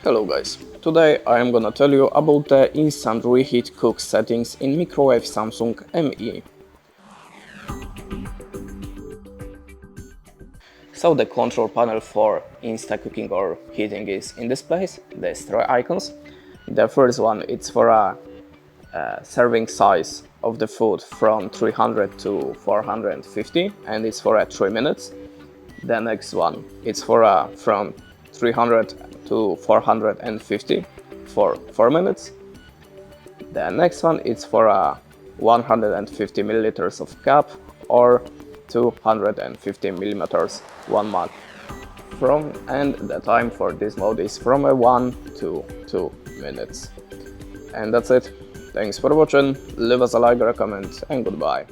Hello guys, today I am gonna tell you about the instant reheat cook settings in microwave Samsung ME. So the control panel for Insta cooking or heating is in this place. There's three icons. The first one it's for a serving size of the food from 300 to 450 and it's for 3 minutes. The next one it's for from 300 to 450 for 4 minutes. The next one is for 150 milliliters of cup or 250 millimeters 1 mug. And the time for this mode is from 1 to 2 minutes. And that's it. Thanks for watching, leave us a like or a comment, and goodbye.